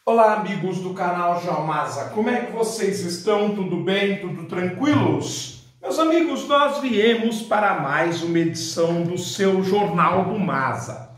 Olá, amigos do canal Geomasa, como é que vocês estão? Tudo bem? Tudo tranquilos? Meus amigos, nós viemos para mais uma edição do seu Jornal do Masa.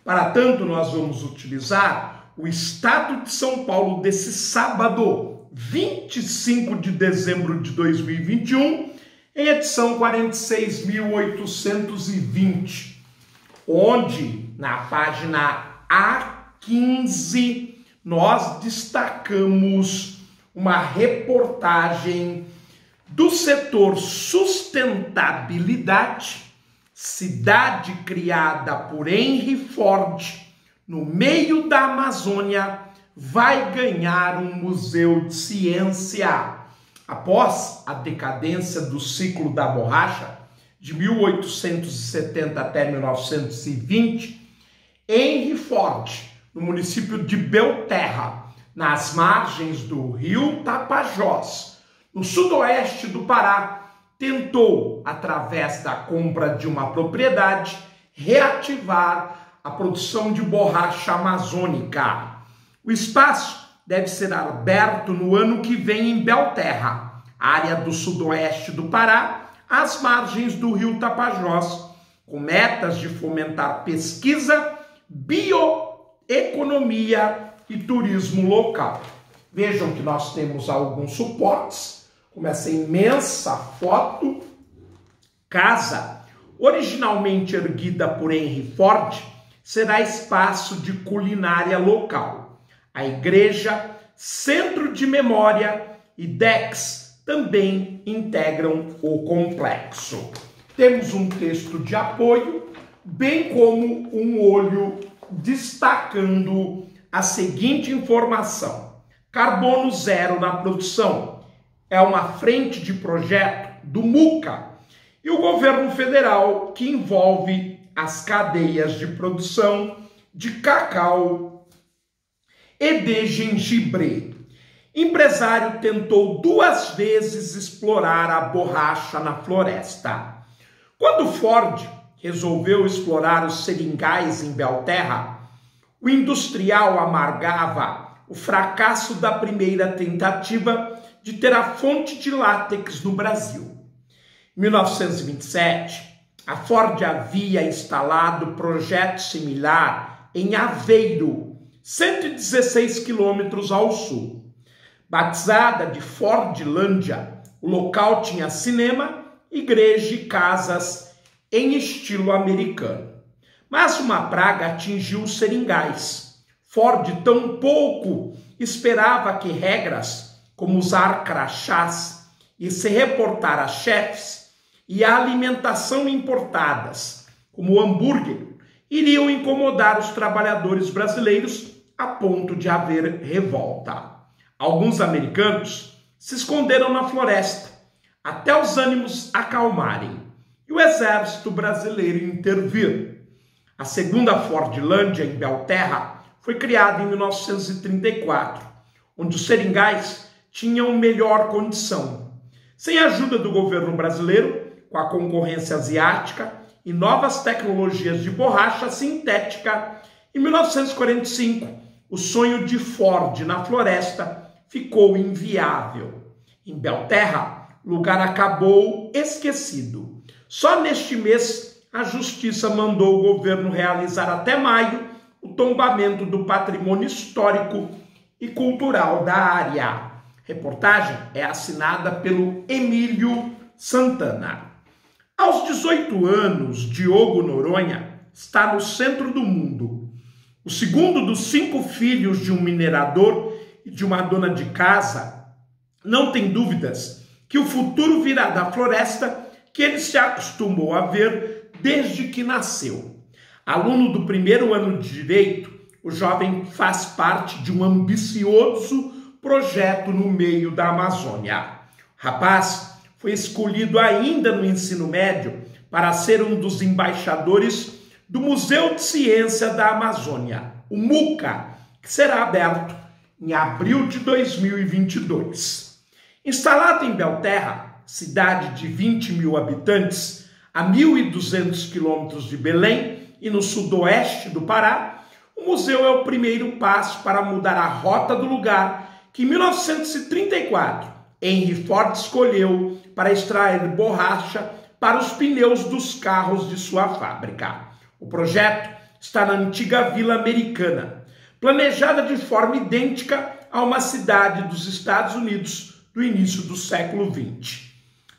Para tanto, nós vamos utilizar o Estado de São Paulo desse sábado, 25 de dezembro de 2021, em edição 46.820, onde, na página A15, nós destacamos uma reportagem do setor sustentabilidade, cidade criada por Henry Ford, no meio da Amazônia, vai ganhar um museu de ciência. Após a decadência do ciclo da borracha, de 1870 até 1920, Henry Ford, no município de Belterra, nas margens do rio Tapajós, no sudoeste do Pará, tentou, através da compra de uma propriedade, reativar a produção de borracha amazônica. O espaço deve ser aberto no ano que vem em Belterra, área do sudoeste do Pará, às margens do rio Tapajós, com metas de fomentar pesquisa, bioeconomia e turismo local. Vejam que nós temos alguns suportes, como essa imensa foto. Casa, originalmente erguida por Henry Ford, será espaço de culinária local. A igreja, centro de memória e DEX também integram o complexo. Temos um texto de apoio, bem como um olho destacando a seguinte informação: carbono zero na produção é uma frente de projeto do MUCA e o governo federal que envolve as cadeias de produção de cacau e de gengibre. Empresário tentou 2 vezes explorar a borracha na floresta. Quando Ford resolveu explorar os seringais em Belterra, o industrial amargava o fracasso da primeira tentativa de ter a fonte de látex no Brasil. Em 1927, a Ford havia instalado projeto similar em Aveiro, 116 quilômetros ao sul. Batizada de Fordlândia, o local tinha cinema, igreja e casas em estilo americano. Mas uma praga atingiu os seringais. Ford tampouco esperava que regras como usar crachás e se reportar a chefes e a alimentação importadas, como o hambúrguer, iriam incomodar os trabalhadores brasileiros a ponto de haver revolta. Alguns americanos se esconderam na floresta até os ânimos acalmarem e o exército brasileiro intervir. A segunda Fordlândia, em Belterra, foi criada em 1934, onde os seringais tinham melhor condição. Sem a ajuda do governo brasileiro, com a concorrência asiática e novas tecnologias de borracha sintética, em 1945, o sonho de Ford na floresta ficou inviável. Em Belterra, o lugar acabou esquecido. Só neste mês, a Justiça mandou o governo realizar até maio o tombamento do patrimônio histórico e cultural da área. A reportagem é assinada pelo Emílio Santana. Aos 18 anos, Diogo Noronha está no centro do mundo. O segundo dos 5 filhos de um minerador e de uma dona de casa, não tem dúvidas que o futuro virá da floresta que ele se acostumou a ver desde que nasceu. Aluno do primeiro ano de Direito, o jovem faz parte de um ambicioso projeto no meio da Amazônia. O rapaz foi escolhido ainda no ensino médio para ser um dos embaixadores do Museu de Ciência da Amazônia, o MUCA, que será aberto em abril de 2022. Instalado em Belterra, cidade de 20 mil habitantes, a 1.200 quilômetros de Belém e no sudoeste do Pará, o o museu é o primeiro passo para mudar a rota do lugar que em 1934 Henry Ford escolheu para extrair borracha para os pneus dos carros de sua fábrica. O projeto está na antiga Vila Americana, planejada de forma idêntica a uma cidade dos Estados Unidos do início do século XX.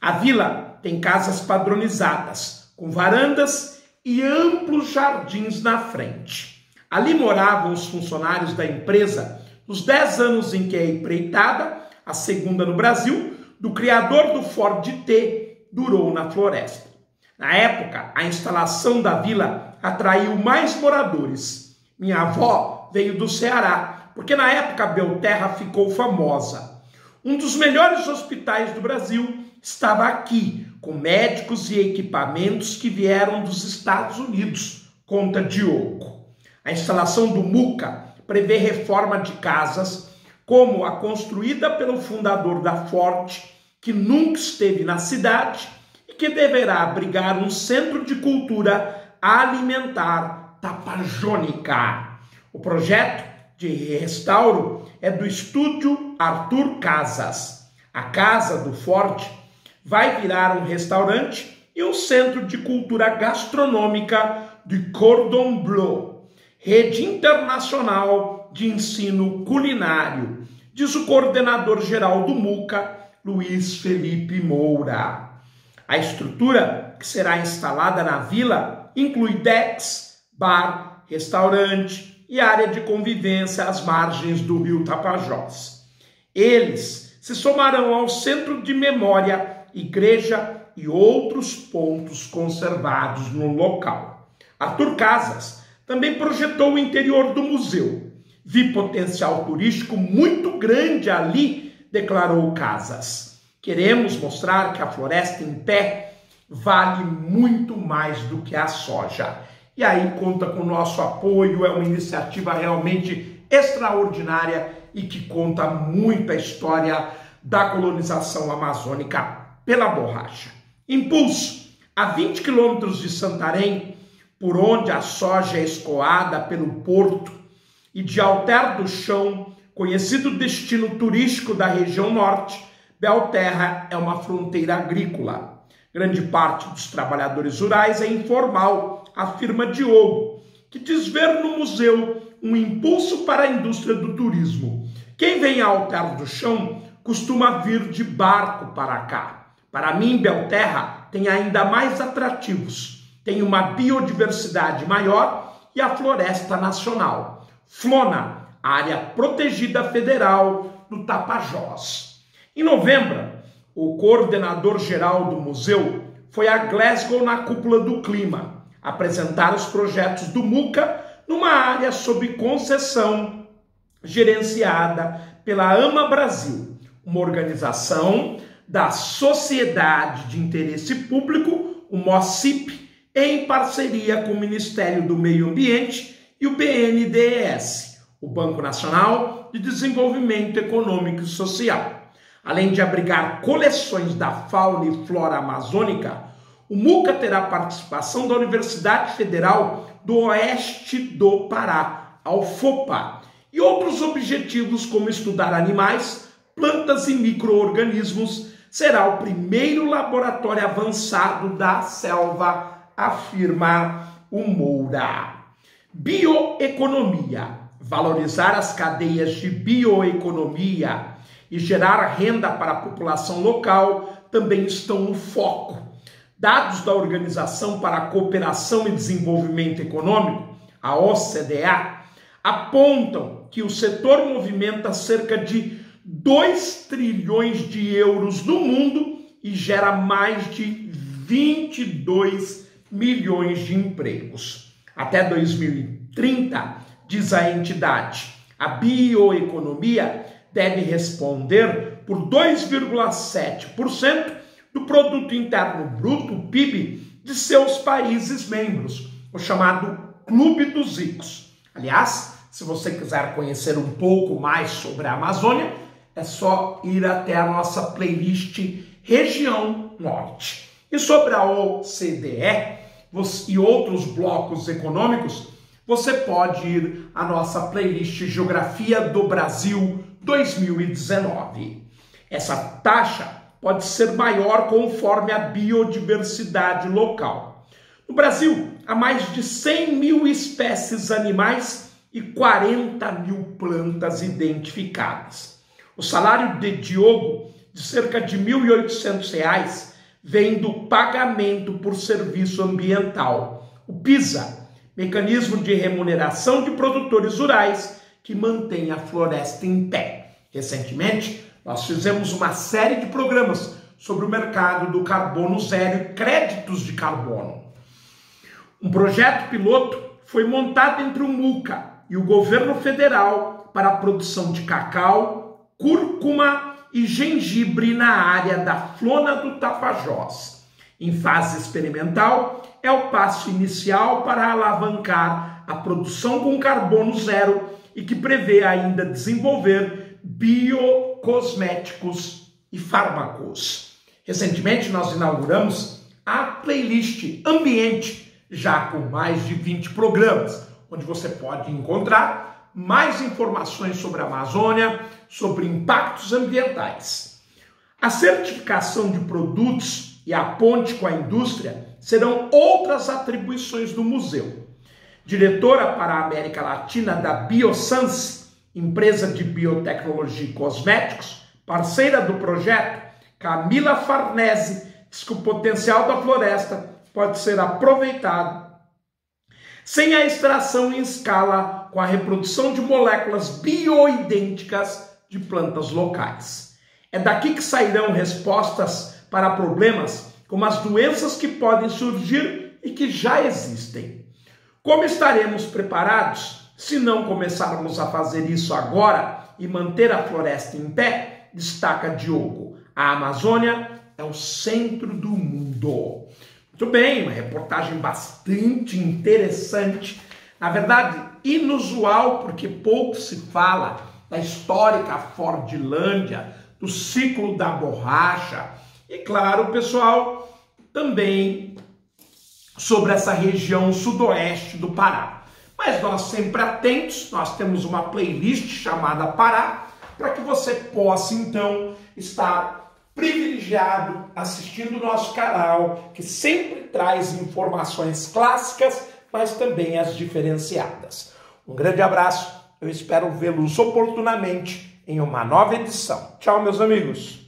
A vila tem casas padronizadas, com varandas e amplos jardins na frente. Ali moravam os funcionários da empresa nos 10 anos em que a empreitada, a segunda no Brasil, do criador do Ford T, durou na floresta. Na época, a instalação da vila atraiu mais moradores. Minha avó veio do Ceará, porque na época Belterra ficou famosa. Um dos melhores hospitais do Brasil estava aqui, com médicos e equipamentos que vieram dos Estados Unidos, conta Diogo. A instalação do MUCA prevê reforma de casas, como a construída pelo fundador da Ford, que nunca esteve na cidade e que deverá abrigar um centro de cultura alimentar tapajônica. O projeto de restauro é do estúdio Arthur Casas. A casa do Ford vai virar um restaurante e um centro de cultura gastronômica de Cordon Bleu, rede internacional de ensino culinário, diz o coordenador-geral do MUCA, Luiz Felipe Moura. A estrutura que será instalada na vila inclui decks, bar, restaurante e área de convivência às margens do rio Tapajós. Eles se somarão ao centro de memória, igreja e outros pontos conservados no local. Arthur Casas também projetou o interior do museu. Vi potencial turístico muito grande ali, declarou Casas. Queremos mostrar que a floresta em pé vale muito mais do que a soja. E aí conta com o nosso apoio, é uma iniciativa realmente extraordinária e que conta muito a história da colonização amazônica pela borracha. Impulso, a 20 quilômetros de Santarém, por onde a soja é escoada pelo porto, e de Alter do Chão, conhecido destino turístico da região norte, Belterra é uma fronteira agrícola. Grande parte dos trabalhadores rurais é informal, afirma Diogo, que diz ver no museu um impulso para a indústria do turismo. Quem vem a Alter do Chão costuma vir de barco para cá. Para mim, Belterra tem ainda mais atrativos. Tem uma biodiversidade maior e a floresta nacional. Flona, área protegida federal do Tapajós. Em novembro, o coordenador-geral do museu foi a Glasgow na Cúpula do Clima, apresentar os projetos do MUCA numa área sob concessão gerenciada pela AMA Brasil, uma organização da Sociedade de Interesse Público, o MOCIP, em parceria com o Ministério do Meio Ambiente e o BNDES, o Banco Nacional de Desenvolvimento Econômico e Social. Além de abrigar coleções da fauna e flora amazônica, o MUCA terá participação da Universidade Federal do Oeste do Pará, a UFOPA, e outros objetivos como estudar animais, plantas e micro-organismos. Será o primeiro laboratório avançado da selva, afirma o Moura. Bioeconomia. Valorizar as cadeias de bioeconomia e gerar renda para a população local também estão no foco. Dados da Organização para a Cooperação e Desenvolvimento Econômico, a OCDE, apontam que o setor movimenta cerca de 2 trilhões de euros no mundo e gera mais de 22 milhões de empregos. Até 2030, diz a entidade, a bioeconomia deve responder por 2,7% do Produto Interno Bruto, PIB, de seus países membros, o chamado Clube dos Ricos. Aliás, se você quiser conhecer um pouco mais sobre a Amazônia, é só ir até a nossa playlist Região Norte. E sobre a OCDE e outros blocos econômicos, você pode ir à nossa playlist Geografia do Brasil 2019. Essa taxa pode ser maior conforme a biodiversidade local. No Brasil, há mais de 100 mil espécies animais e 40 mil plantas identificadas. O salário de Diogo, de cerca de R$ 1.800, vem do pagamento por serviço ambiental, o PISA, Mecanismo de Remuneração de Produtores Rurais, que mantém a floresta em pé. Recentemente, nós fizemos uma série de programas sobre o mercado do carbono zero e créditos de carbono. Um projeto piloto foi montado entre o MUCA e o governo federal para a produção de cacau, cúrcuma e gengibre na área da Flona do Tapajós. Em fase experimental, é o passo inicial para alavancar a produção com carbono zero e que prevê ainda desenvolver biocosméticos e fármacos. Recentemente, nós inauguramos a playlist Ambiente, já com mais de 20 programas, onde você pode encontrar mais informações sobre a Amazônia, sobre impactos ambientais. A certificação de produtos e a ponte com a indústria serão outras atribuições do museu. Diretora para a América Latina da Biosans, empresa de biotecnologia e cosméticos, parceira do projeto, Camila Farnese, diz que o potencial da floresta pode ser aproveitado sem a extração em escala com a reprodução de moléculas bioidênticas de plantas locais. É daqui que sairão respostas para problemas como as doenças que podem surgir e que já existem. Como estaremos preparados se não começarmos a fazer isso agora e manter a floresta em pé? Destaca Diogo. A Amazônia é o centro do mundo. Muito bem, uma reportagem bastante interessante, na verdade inusual, porque pouco se fala da histórica Fordlândia, do ciclo da borracha e, claro, pessoal, também sobre essa região sudoeste do Pará. Mas nós sempre atentos, nós temos uma playlist chamada Pará, para que você possa, então, estar privilegiado assistindo o nosso canal, que sempre traz informações clássicas, mas também as diferenciadas. Um grande abraço, eu espero vê-los oportunamente em uma nova edição. Tchau, meus amigos!